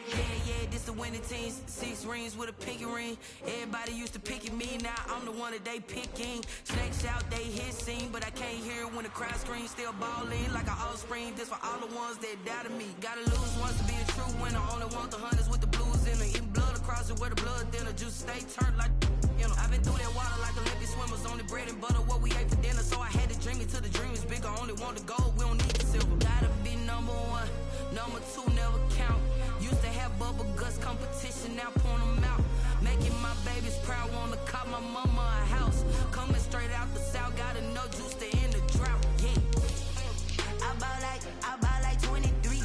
Yeah, this the winning team. 6 rings with a pinky ring. Everybody used to picking me, now I'm the one that they picking. Snake shout, they hit scene, but I can't hear it when the crowd screams. Still balling like an offspring. This for all the ones that doubted me. Gotta lose once to be a true winner. Only want the hunters with the blues in it. Eating blood across it where the blood dinner. Juice stay turned like you know. I've been through that water like Olympic swimmers. Only bread and butter what we ate for dinner. So I had to dream it till the dream is bigger. Only want the gold, we don't need the silver. Gotta be number one. Number two never count. Used to have bubble guts competition, now point them out. Making my babies proud, wanna call my mama a house. Coming straight out the south, got enough juice to end the drought. Yeah. I buy like 23.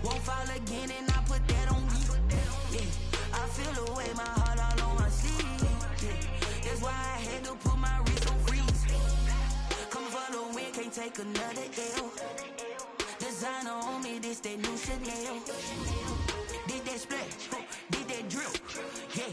Won't fall again and I put that on me. Yeah. I feel the way, my heart all on my sleeve. Yeah. That's why I had to put my wrist on freeze. Coming for the win, can't take another L. Designer on me, this that new Chanel. Did that split, did that drill. Yeah,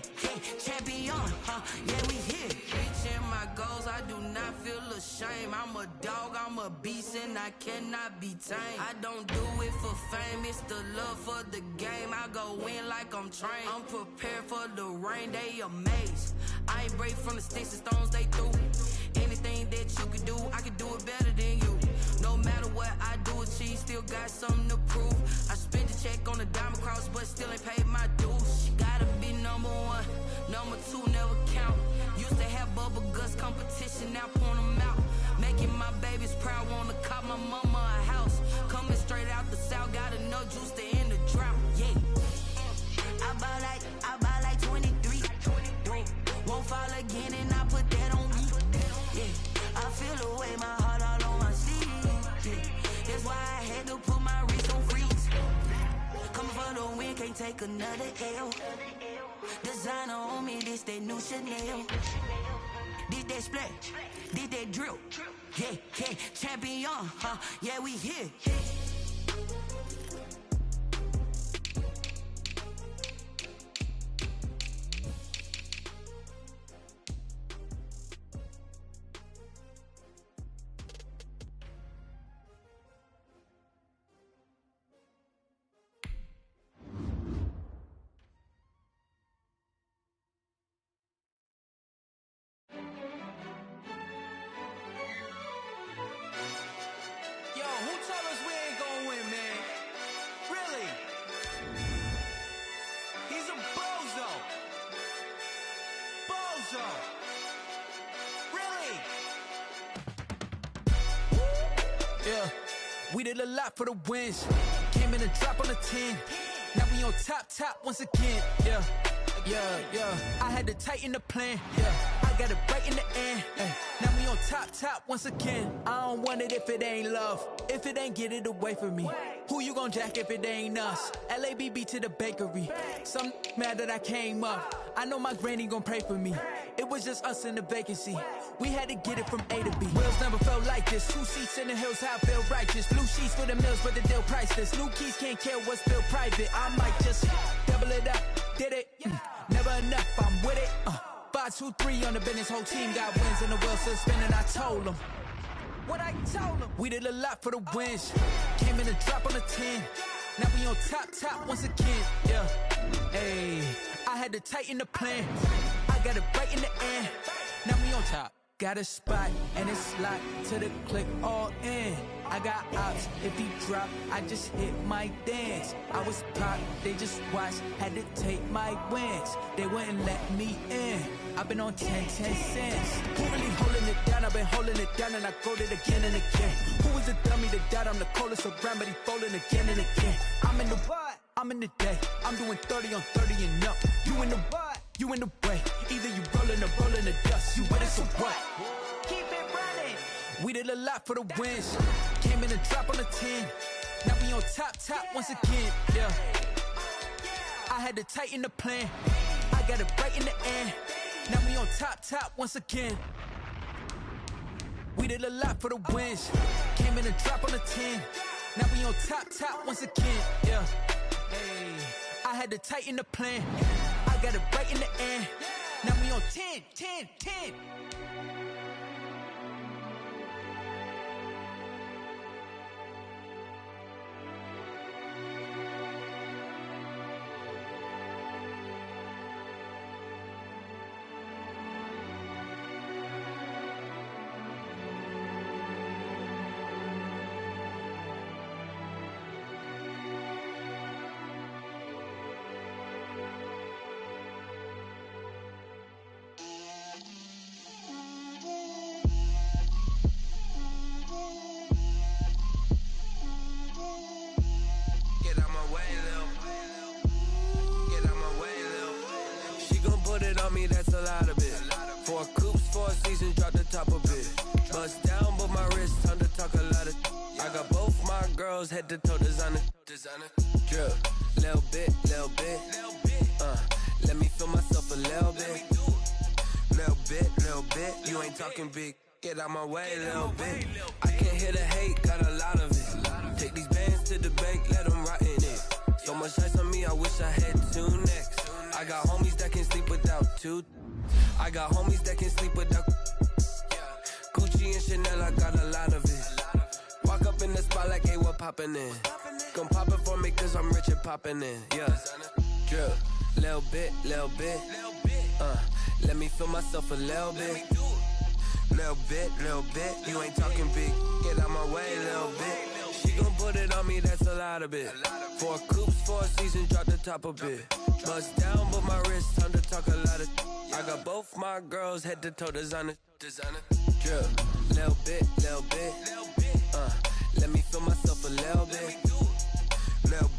champion, yeah, we here. Reaching my goals, I do not feel ashamed. I'm a dog, I'm a beast, and I cannot be tamed. I don't do it for fame, it's the love for the game. I go in like I'm trained. I'm prepared for the rain, they amazed. I ain't break from the sticks and stones they threw. Anything that you can do, I can do it better than you. No matter what I do, achieve, still got something to prove. I spent the check on the diamond cross, but still ain't paid my dues. Gotta be number one, number two never count. Used to have bubble guts competition, now point them out. Making my babies proud, wanna call my mama a house. Coming straight out the south, got enough juice to end the drought. Yeah. I buy like 23. Won't fall again and I put that on me. Yeah. I feel the way, my heart all on my sleeve. Yeah. That's why I had to put my wrist on freeze. Coming for the win, can't take another L. Designer on me, this that new Chanel. Did that split, did that drill. Yeah, champion, yeah, we here. Yeah, we did a lot for the wins. Came in a drop on the 10. Now we on top once again. Yeah. I had to tighten the plan. Yeah, I got it right in the end. Now we on top once again. I don't want it if it ain't love. If it ain't, get it away from me. Who you gon' jack if it ain't us? LABB to the bakery. Some mad that I came up. I know my granny gon' pray for me. It was just us in the vacancy. We had to get it from A to B. Wheels never felt like this. 2 seats in the hills, how I feel righteous. Blue sheets for the mills, but the deal priceless. New keys can't care what's built private. I might just double it up. Did it? Never enough, I'm with it. 5, 2, 3 on the business. Whole team got wins and the wheels still spinning. I told them what I told them. We did a lot for the wins. Came in a drop on the 10. Now we on top once again. Yeah, hey, I had to tighten the plan. I got it right in the end. Now we on top. Got a spot and it's locked to the click all in. I got ops, if he drop, I just hit my dance. I was pop, they just watched, had to take my wins. They wouldn't let me in. I've been on 10 cents. Who really holding it down? I've been holding it down and I got it again and again. Who is the dummy that died? I'm the coldest around, but he folding again and again. I'm in the what? I'm in the day. I'm doing 30 on 30 and up. You in the what? You in the way. Either you rolling or rolling the dust. You with it, so what? Keep it running. We did a lot for the wins. Came in a drop on the 10. Now we on top once again. Yeah. I had to tighten the plan. I got it right in the end. Now we on top once again. We did a lot for the wins. Came in a drop on the 10. Now we on top once again. Yeah. Hey, I had to tighten the plan. I got it right in the end. Now we on 10. girls head to toe designer. Drip, little bit. Let me feel myself a little bit. Little bit. You ain't talking big. Get out my way, little bit. I can't hear the hate, got a lot of it. Take these bands to the bank, let them rot in it. So much ice on me, I wish I had 2 necks. I got homies that can sleep without 2. I got homies that can sleep without Gucci and Chanel, I got a lot of it. Walk up in the spot like, hey, what poppin' in? Come pop it for me, cause I'm rich and poppin' in. Yeah, drip, little bit. Let me feel myself a little bit. Little bit. You ain't talking big. Get out my way, little bit. She gon' put it on me, that's a lot of it. 4 coops, 4 seasons, drop the top a bit. Bust down, but my wrist, time to talk a lot of. I got both my girls head to toe designer. Drip, little bit. Let me feel myself a little bit. Little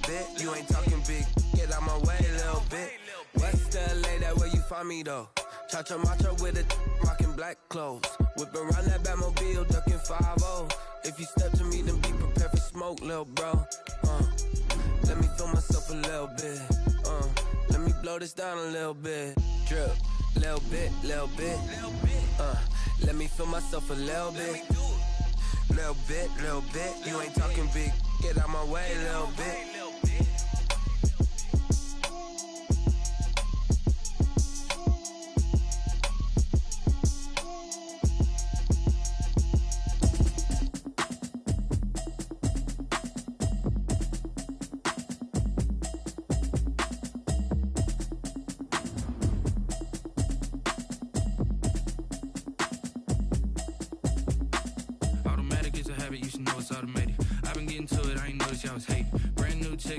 bit. You ain't talking big. Get out my way, little bit. West LA, that where you find me though. Cha-cha macha with a rockin' black clothes. Whip around that Batmobile, duckin' 5-0. If you step to me, then be prepared for smoke, lil' bro. Let me feel myself a little bit. Let me blow this down a little bit. Drip, little bit. Let me feel myself a little bit. Little bit. You ain't talking big. Get out my way, little bit.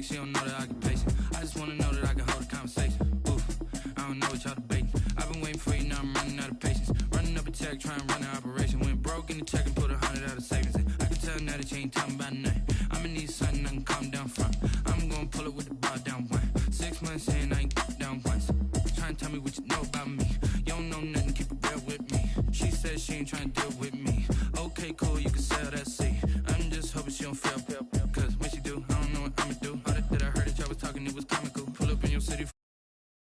She don't know that I can pace it. I just wanna know that I can hold a conversation. Oof, I don't know what y'all debating. I've been waiting for you, now I'm running out of patience. Running up a check, trying to run an operation. Went broke in the check and put 100 out of savings in. I can tell now that you ain't talking about nothing. I'ma need something I can calm down from. I'm gonna pull it with the bar down one. 6 months in, I ain't down once. Trying to tell me what you know about me. You don't know nothing, keep it real with me. She said she ain't trying to deal with me.